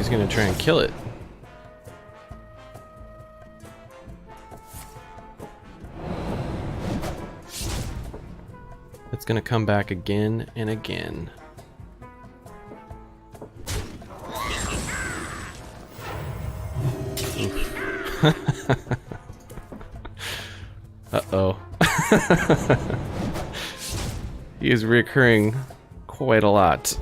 he's gonna try and kill it. It's gonna come back again and again. Uh-oh. He is reoccurring quite a lot.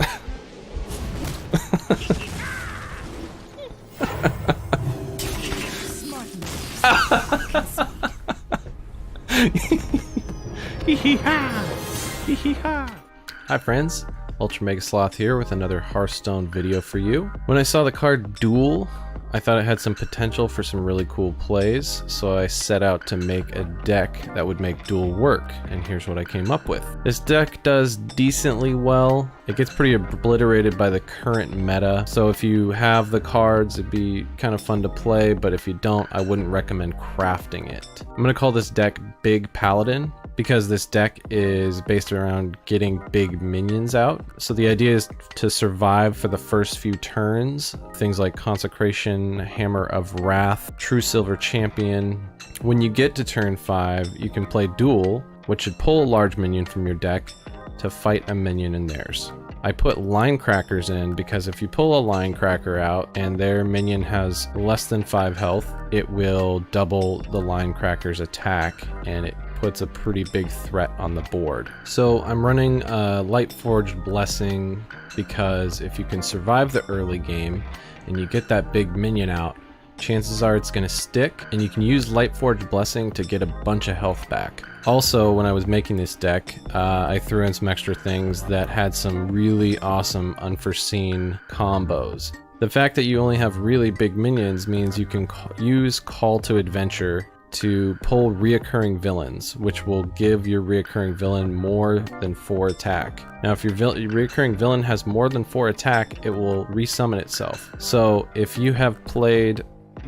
Hi friends, Ultra Mega Sloth here with another Hearthstone video for you. When I saw the card Duel, I thought it had some potential for some really cool plays, so I set out to make a deck that would make Duel work, and here's what I came up with. This deck does decently well. It gets pretty obliterated by the current meta, so if you have the cards, it'd be kind of fun to play, but if you don't, I wouldn't recommend crafting it. I'm gonna call this deck Big Paladin, because this deck is based around getting big minions out. So the idea is to survive for the first few turns. Things like Consecration, Hammer of Wrath, True Silver Champion. When you get to turn 5, you can play Duel, which should pull a large minion from your deck to fight a minion in theirs. I put Line Crackers in because if you pull a Line Cracker out and their minion has less than 5 health, it will double the Line Cracker's attack, and it puts a pretty big threat on the board. So I'm running Lightforged Blessing because if you can survive the early game and you get that big minion out, chances are it's going to stick, and you can use Lightforged Blessing to get a bunch of health back. Also, when I was making this deck, I threw in some extra things that had some really awesome Unforeseen combos. The fact that you only have really big minions means you can use Call to Adventure to pull reoccurring villains, which will give your reoccurring villain more than 4 attack. Now if your reoccurring villain has more than 4 attack, it will resummon itself. So if you have played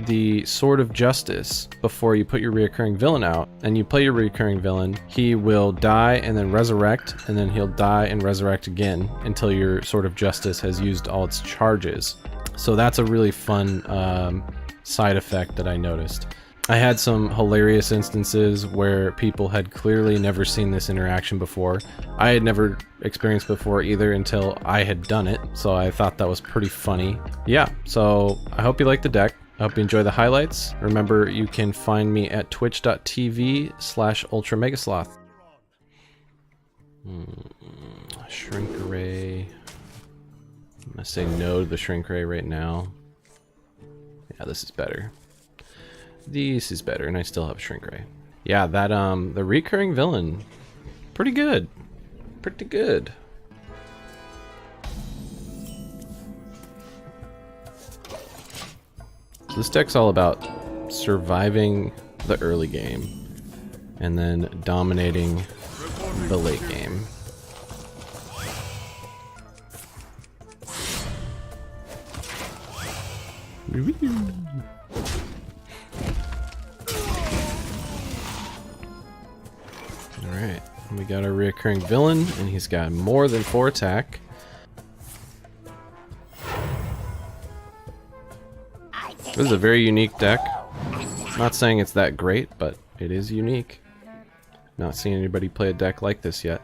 the Sword of Justice before you put your reoccurring villain out, and you play your reoccurring villain, he will die and then resurrect, and then he'll die and resurrect again until your Sword of Justice has used all its charges. So that's a really fun side effect that I noticed. I had some hilarious instances where people had clearly never seen this interaction before. I had never experienced before either until I had done it, so I thought that was pretty funny. Yeah, so I hope you like the deck. I hope you enjoy the highlights. Remember, you can find me at twitch.tv/ultramegasloth. Shrink Ray. I'm gonna say no to the Shrink Ray right now. Yeah, this is better. This is better, and I still have Shrink Ray. Yeah, that the recurring villain, pretty good. Pretty good. So this deck's all about surviving the early game and then dominating the late game. Alright, we got our reoccurring villain, and he's got more than 4 attack. This is a very unique deck. I'm not saying it's that great, but it is unique. Not seen anybody play a deck like this yet.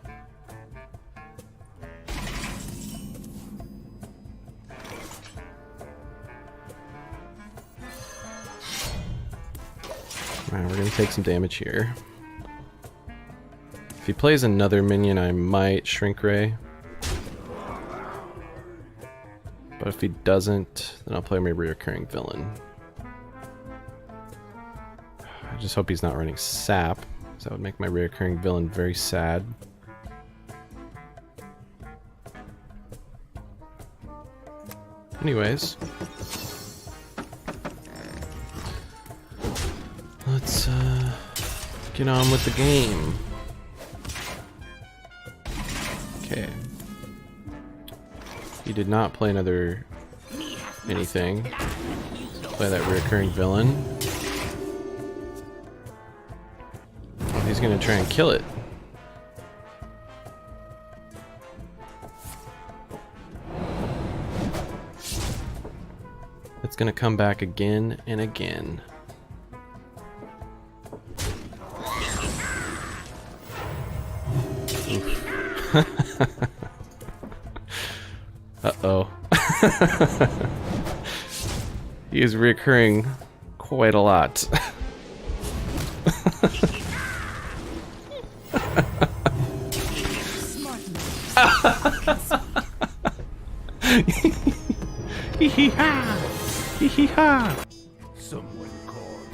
Alright, we're gonna take some damage here. If he plays another minion, I might Shrink Ray. But if he doesn't, then I'll play my reoccurring villain. I just hope he's not running Sap, because that would make my reoccurring villain very sad. Anyways, let's get on with the game. Okay. He did not play another anything. Play that reoccurring villain. Oh, he's gonna try and kill it. It's gonna come back again and again. Uh-oh. He is reoccurring quite a lot. Hee-hee-ha! Hee-hee-ha! Someone called.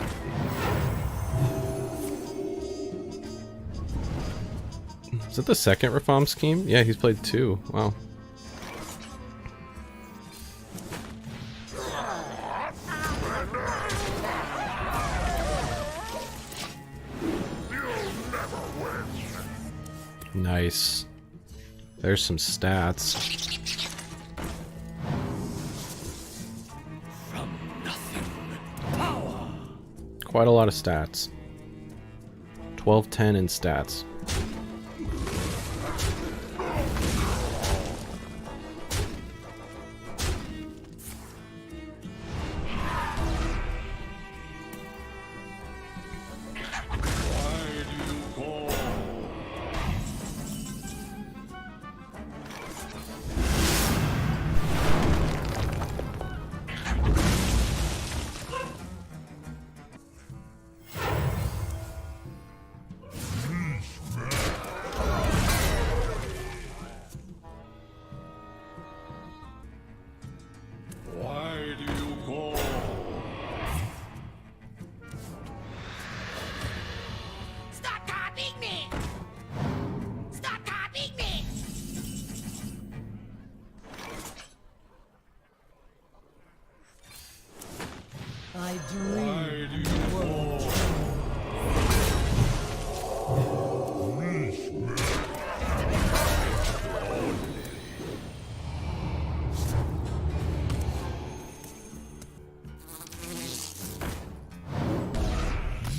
Is it the second reform scheme? Yeah, he's played 2. Wow. Nice. There's some stats. From nothing, power. Quite a lot of stats. 1210 in stats. I dream.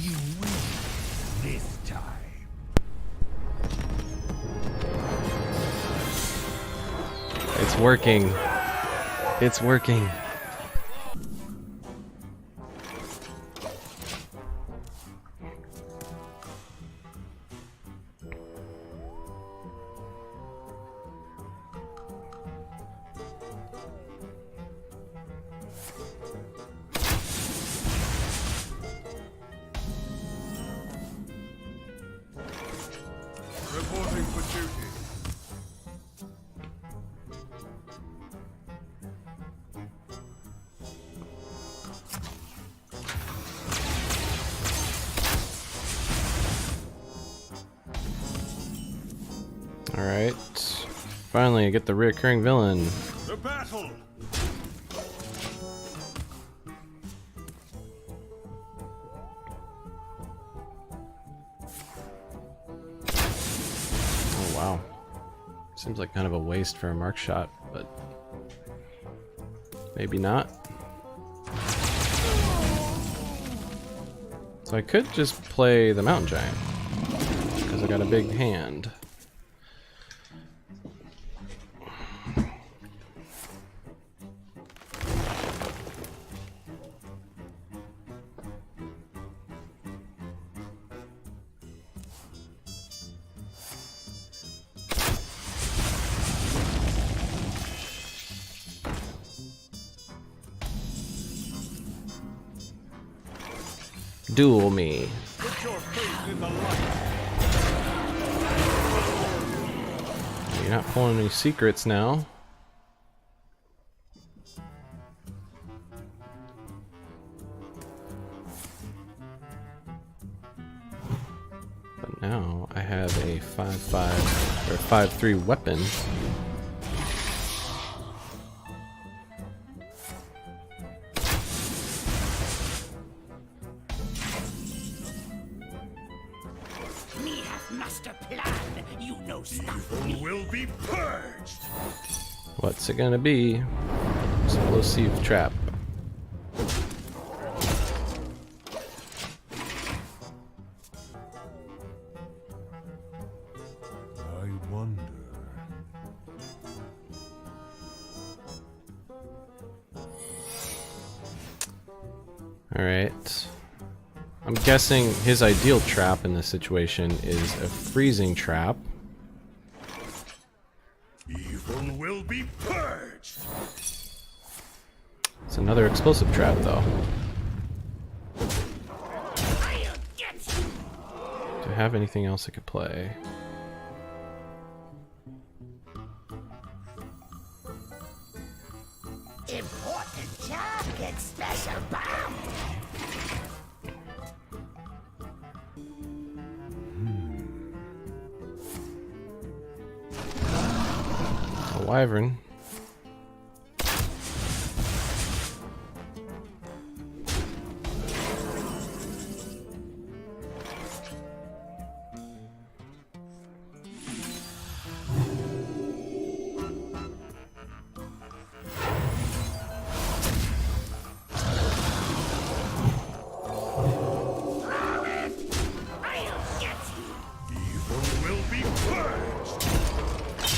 You win this time. It's working. It's working. Reporting for duty. Alright. Finally, I get the reoccurring villain. The battle. Oh, wow. Seems like kind of a waste for a mark shot, but maybe not. So I could just play the Mountain Giant, because I got a big hand. Duel me. Put your faith in the light. You're not pulling any secrets now. But now I have a 5/5 or 5/3 weapon. Me have master plan. You know stuff. Evil will be purged. What's it gonna be? Explosive trap. I wonder. Alright. I'm guessing his ideal trap in this situation is a freezing trap. Evil will be purged. It's another explosive trap, though. I'll get you. Do I have anything else I could play? Important target, special bomb. A wyvern.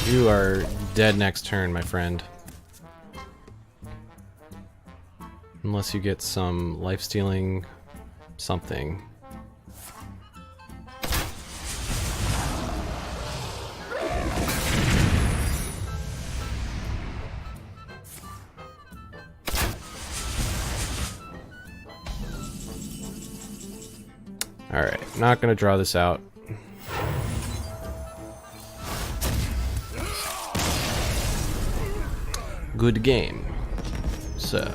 You are dead next turn, my friend. Unless you get some life-stealing something. Alright, not gonna draw this out. Good game, sir.